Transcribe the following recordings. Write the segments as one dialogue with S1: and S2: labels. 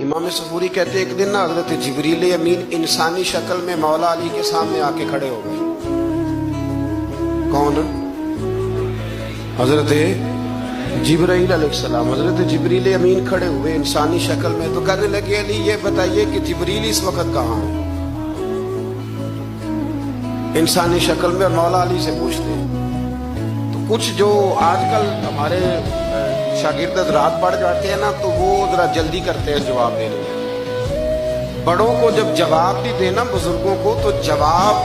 S1: امام صفوری کہتے ہیں ایک دن نا حضرت جبریل امین انسانی شکل میں مولا علی کے سامنے آ کے کھڑے ہو گئے. کون؟ حضرت جبرائیل علیہ السلام. حضرت جبریل امین کھڑے ہوئے انسانی شکل میں تو کہنے لگے علی یہ بتائیے کہ جبریل اس وقت کہاں ہے؟ انسانی شکل میں. اور مولا علی سے پوچھتے ہیں. تو کچھ جو آج کل ہمارے شاگرد حضرات پڑھ جاتے ہیں نا تو وہ ذرا جلدی کرتے ہیں جواب دینے میں. بڑوں کو جب جواب بھی دینا بزرگوں کو تو جواب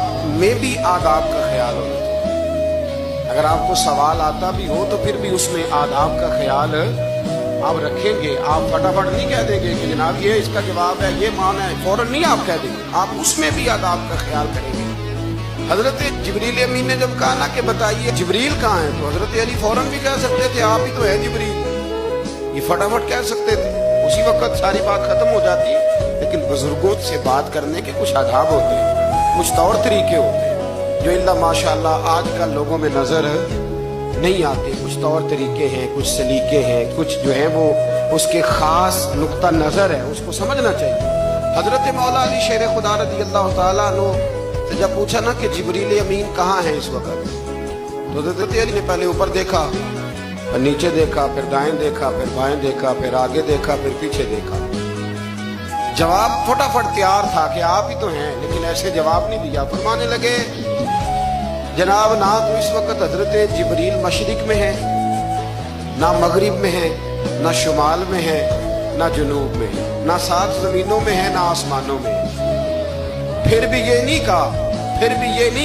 S1: میں بھی آداب کا خیال ہونا چاہیے. اگر آپ کو سوال آتا بھی ہو تو پھر بھی اس میں آداب کا خیال آپ رکھیں گے. آپ فٹافٹ نہیں کہہ دیں گے کہ جناب یہ اس کا جواب ہے یہ معنی ہے, فوراً نہیں آپ کہہ دیں گے. آپ اس میں بھی آداب کا خیال کریں گے. حضرت جبریل امین نے جب کہا نا کہ بتائیے جبریل کہاں ہے تو حضرت علی فوراً بھی کہہ سکتے تھے آپ ہی تو ہے جبریل, یہ فٹافٹ کہہ سکتے تھے, اسی وقت ساری بات ختم ہو جاتی. لیکن بزرگوں سے بات کرنے کے کچھ آداب ہوتے ہیں, کچھ طور طریقے ہوتے ہیں جو اللہ ماشاءاللہ آج کل لوگوں میں نظر نہیں آتے. کچھ طور طریقے ہیں, کچھ سلیقے ہیں, کچھ جو ہیں وہ اس کے خاص نقطہ نظر ہے, اس کو سمجھنا چاہیے. حضرت مولا علی شیر خدا رضی اللہ تعالیٰ عنہ سے جب پوچھا نا کہ جبریل امین کہاں ہے اس وقت تو حضرت علی نے پہلے اوپر دیکھا, پھر نیچے دیکھا, پھر دائیں دیکھا, پھر بائیں دیکھا, پھر آگے دیکھا, پھر پیچھے دیکھا. جواب فٹافٹ تیار تھا کہ آپ ہی تو ہیں, لیکن ایسے جواب نہیں دیا. فرمانے لگے جناب نہ تو اس وقت حضرت جبریل مشرق میں ہے, نہ مغرب میں ہے, نہ شمال میں ہے, نہ جنوب میں ہے, نہ 7 زمینوں میں ہے, نہ آسمانوں میں ہے. پھر بھی یہ نہیں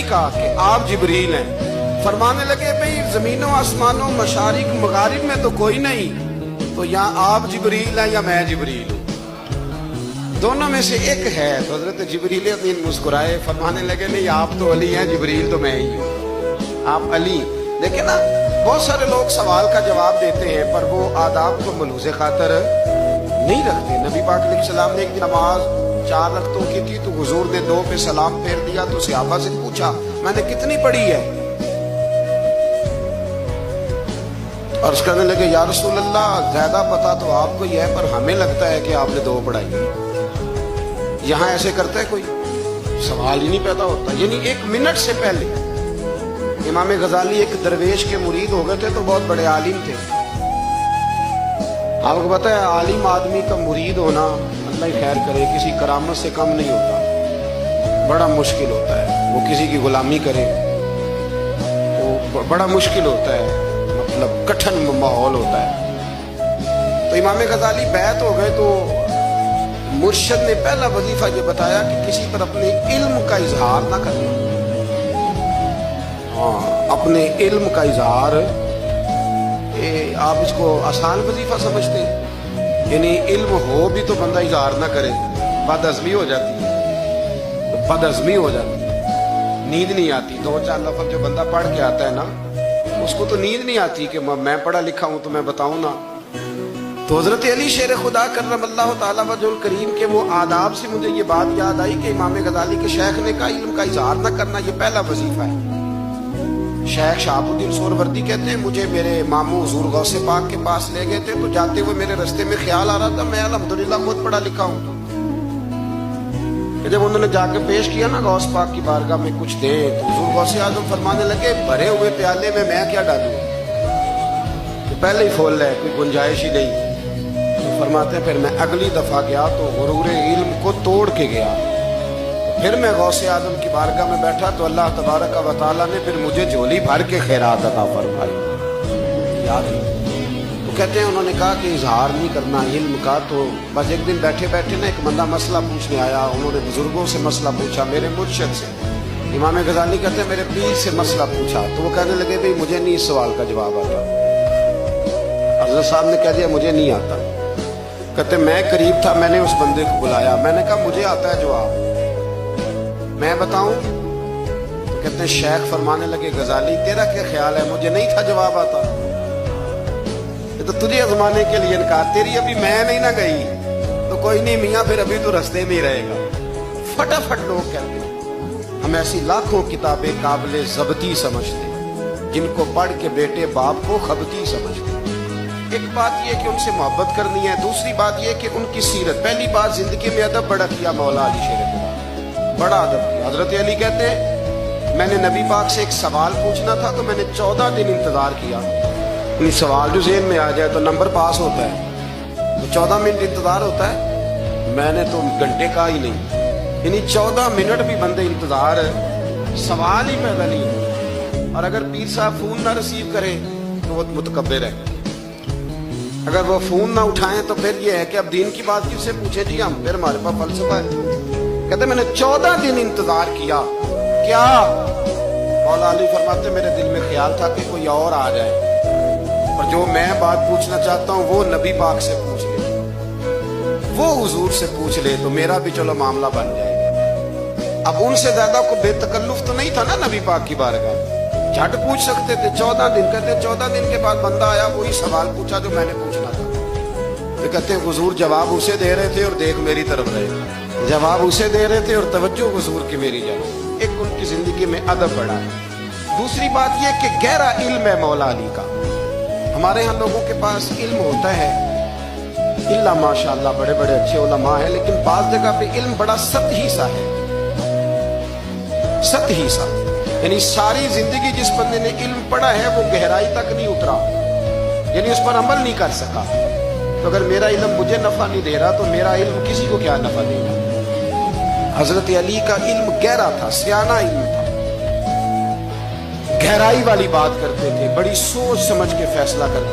S1: کہا کہ آپ جبریل ہیں. فرمانے لگے بھئی زمینوں آسمانوں مشارق مغارب میں تو کوئی نہیں, تو یا آپ جبریل ہیں یا میں جبریل ہوں, دونوں میں سے ایک ہے. تو حضرت جبریل امین مسکرائے, فرمانے لگے نہیں آپ تو علی ہیں, جبریل تو میں ہی ہوں, آپ علی. دیکھیں نا بہت سارے لوگ سوال کا جواب دیتے ہیں پر وہ آداب کو ملحوظ خاطر نہیں رکھتے. نبی پاک علیہ السلام نے ایک نماز 4 رکعتوں کی تھی تو حضور نے 2 پہ سلام پھیر دیا تو صحابہ سے پوچھا میں نے کتنی پڑھی ہے؟ اور اس کہنے لگے یا رسول اللہ زیادہ پتا تو آپ کو یہ ہے پر ہمیں لگتا ہے کہ آپ نے 2 پڑھائی. یہاں ایسے کرتا ہے کوئی؟ سوال ہی نہیں پیدا ہوتا. یعنی 1 منٹ سے پہلے امام غزالی ایک درویش کے مرید ہو گئے تھے تو بہت بڑے عالم تھے. آپ کو پتا ہے عالم آدمی کا مرید ہونا اللہ ہی خیر کرے کسی کرامت سے کم نہیں ہوتا, بڑا مشکل ہوتا ہے. وہ کسی کی غلامی کرے وہ بڑا مشکل ہوتا ہے, مطلب کٹھن ماحول ہوتا ہے. تو امام غزالی بیعت ہو گئے تو مرشد نے پہلا وظیفہ یہ بتایا کہ کسی پر اپنے علم کا اظہار نہ کرنا. اپنے علم کا اظہار آپ اس کو آسان وظیفہ سمجھتے ہیں, یعنی علم ہو بھی تو بندہ اظہار نہ کرے, بد ہضمی ہو جاتی ہے, بد ہضمی ہو جاتی ہے, نیند نہیں آتی. 2-4 لفظ جو بندہ پڑھ کے آتا ہے نا اس کو تو نیند نہیں آتی کہ میں پڑھا لکھا ہوں تو میں بتاؤں نا. تو حضرت علی شیر خدا کرم اللہ تعالیٰ وجہ الکریم کے وہ آداب سے مجھے یہ بات یاد آئی کہ امام غزالی کے شیخ نے کہا علم کا اظہار نہ کرنا یہ پہلا وظیفہ ہے. شیخ شہاب الدین سہروردی کہتے ہیں مجھے میرے ماموں حضور غوث پاک کے پاس لے گئے تھے تو جاتے ہوئے میرے رستے میں خیال آ رہا تھا میں الحمدللہ خود پڑھا لکھا ہوں. کہ جب انہوں نے جا کے پیش کیا نا غوث پاک کی بارگاہ میں کچھ دے تو حضور غوث اعظم فرمانے لگے بھرے ہوئے پیالے میں کیا ڈالوں کہ پہلے ہی پھول ہے, کوئی گنجائش ہی نہیں. تو فرماتے ہیں پھر میں اگلی دفعہ گیا تو غرور علم کو توڑ کے گیا. پھر میں غوث اعظم کی بارگاہ میں بیٹھا تو اللہ تبارک و تعالیٰ نے پھر مجھے جھولی بھر کے خیرات عطا فرمائی. یاد ہے تو کہتے ہیں انہوں نے کہا کہ اظہار نہیں کرنا علم کا. تو بس ایک دن بیٹھے بیٹھے نا ایک بندہ مسئلہ پوچھنے آیا, انہوں نے بزرگوں سے مسئلہ پوچھا, میرے مرشد سے. امام غزالی کہتے ہیں میرے پیر سے مسئلہ پوچھا تو وہ کہنے لگے بھئی مجھے نہیں اس سوال کا جواب آتا. حضرت صاحب نے کہہ دیا مجھے نہیں آتا. کہتے میں قریب تھا, میں نے اس بندے کو بلایا, میں نے کہا مجھے آتا ہے جواب, میں بتاؤں؟ تو کہتے ہیں شیخ فرمانے لگے غزالی تیرا کیا خیال ہے مجھے نہیں تھا جواب آتا, یہ تو تجھے آزمانے کے لیے انکار, تیری ابھی میں نہیں نہ گئی تو کوئی نہیں میاں پھر ابھی تو رستے میں ہی رہے گا. فٹافٹ لوگ کہتے ہیں ہم ایسی لاکھوں کتابیں قابل ضبطی سمجھتے ہیں جن کو پڑھ کے بیٹے باپ کو خبتی سمجھتے ہیں. ایک بات یہ کہ ان سے محبت کرنی ہے، دوسری بات یہ کہ ان کی سیرت. پہلی بات زندگی میں ادب بڑا کیا مولا علی شیر خدا، بڑا ادب کیا. حضرت علی کہتے ہیں میں نے نبی پاک سے ایک سوال پوچھنا تھا تو میں نے 14 دن انتظار کیا. یعنی سوال جو ذہن میں آ جائے تو نمبر پاس ہوتا ہے، تو 14 منٹ انتظار ہوتا ہے، میں نے تو گھنٹے کا ہی نہیں. یعنی 14 منٹ بھی بندے انتظار، سوال ہی پیدا نہیں ہوتا. اور اگر پیر صاحب فون نہ ریسیو کرے تو وہ متکبر ہے، اگر وہ فون نہ اٹھائیں تو پھر یہ ہے کہ اب دین کی بات کس سے پوچھیں جی ہم، پھر ہمارے پاس فلسفہ ہے. کہتے میں نے 14 دن انتظار کیا. کیا؟ مولا علی فرماتے میرے دل میں خیال تھا کہ کوئی اور آ جائے اور جو میں بات پوچھنا چاہتا ہوں وہ نبی پاک سے پوچھ لے، وہ حضور سے پوچھ لے تو میرا بھی چلو معاملہ بن جائے. اب ان سے زیادہ کو بے تکلف تو نہیں تھا نا نبی پاک کی بارگاہ، جھٹ پوچھ سکتے تھے. 14 دن کہتے 14 دن کے بعد بندہ آیا، وہی سوال پوچھا جو میں نے پوچھنا تھا. تو کہتے حضور جواب اسے دے رہے تھے اور دیکھ میری طرف رہے، جواب اسے دے رہے تھے اور توجہ حضور کی میری جانب. ایک ان کی زندگی میں ادب بڑا ہے. دوسری بات یہ کہ گہرا علم ہے مولا علی کا. ہمارے ہاں لوگوں کے پاس علم ہوتا ہے، اللہ ماشاءاللہ بڑے بڑے اچھے علماء ہیں، لیکن بعض جگہ پہ علم بڑا سطحی سا ہے، سطحی سا. یعنی ساری زندگی جس بندے نے علم پڑھا ہے وہ گہرائی تک نہیں اترا، یعنی اس پر عمل نہیں کر سکا. تو اگر میرا علم مجھے نفع نہیں دے رہا تو میرا علم کسی کو کیا نفع دے گا. حضرت علی کا علم گہرا تھا، سیانہ علم تھا، گہرائی والی بات کرتے تھے، بڑی سوچ سمجھ کے فیصلہ کرتے